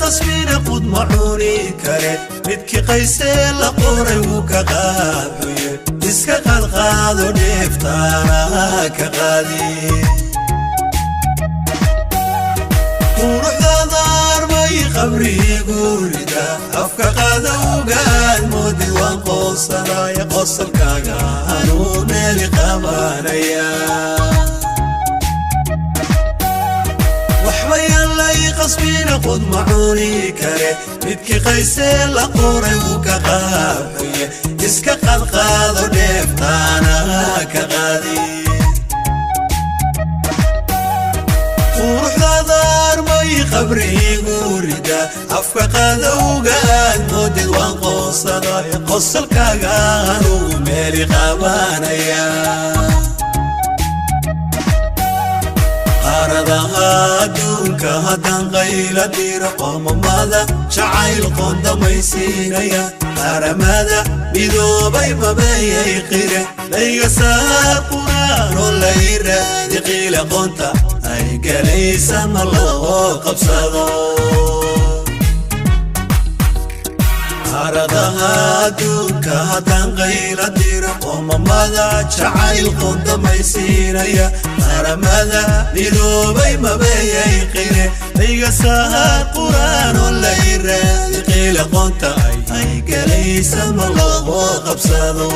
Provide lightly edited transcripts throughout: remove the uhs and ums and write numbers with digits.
قسمنا قد معوني كره بدك قيسي لقوري وكقابي اسكا قد قادو نفتانا كقادي وروح دار بي قبري قولدا أفكا قادو قاد مودي وانقوصنا يقصر كاقانو مالي قمانيا قسمنا قد معوني كره بدك قيسي لقوري وكقابي اسكا قد قادو نفتانا كقادي وروح دار بي قبري قوردا أفكا قادو قاد مودد وانقوصنا يقصر كاقانو مالي قمانيا أرضها دونك هدان غير دير قومamo جعayl qoondamaysiinaya aramada midobay mabayay qire layga saar quraan oo la yiraahdo qiila qoonta ay galaysan ma loo qabsado أرضها دونك هدان غير دير qoomamo جعayl qoondamaysiinaya aramada midobay mabayay qire layga saar quraan oo la yiraahdo qiila qoonta ay galaysan ma loo qabsado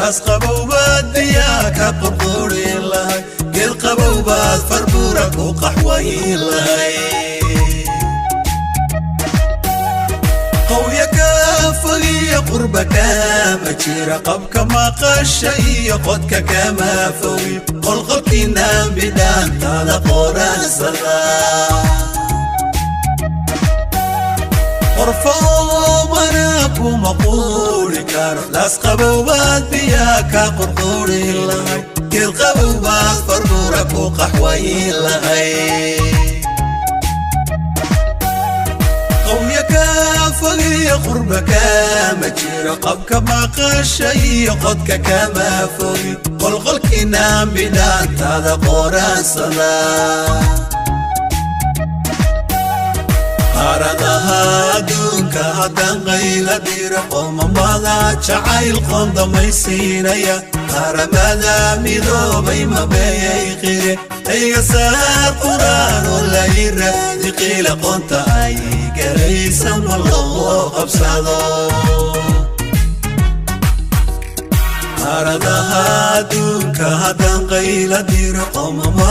أسقبوا بدياك قبوري الله قل قبوا بعد فربورك وقحوي الله قويك فغي قربك مجير قبك ما قشي قدك كما فوي قلقك نام بدان تالا قران صدا قرفو مناك ومقولي كار لاسقبوا بعد بياك قرقوري الله كل قبوا بعد فربورك وقحوي الله قويك فغي قربك مجير قبك ما قشي قدك كما فوي قلقلك نام بدان تالا قران صدا أرضها دونك هدان غير دير qoomamo jacayl qoondamaysiinaya aramada midobay mabayay qire layga saar quraan oo la yiraahdo qiila qoonta ay galaysan ma loo qabsado أرضها دونك هدان غير دير qoomamo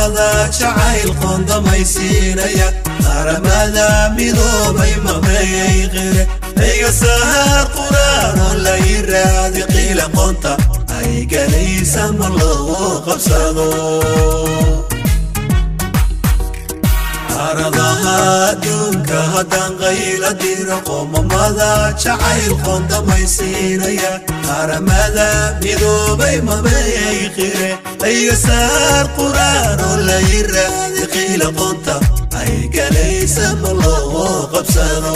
jacayl qoondamaysiinaya aramada midobay mabayay qire layga saar quraan oo la yiraahdo qiila qoonta ay galaysan ma loo qabsado أرضها دونك هدان غير دير qoomamo jacayl qoondamaysiinaya aramada midobay mabayay qire layga saar quraan oo la yiraahdo qiila qoonta ay galaysan ma loo qabsado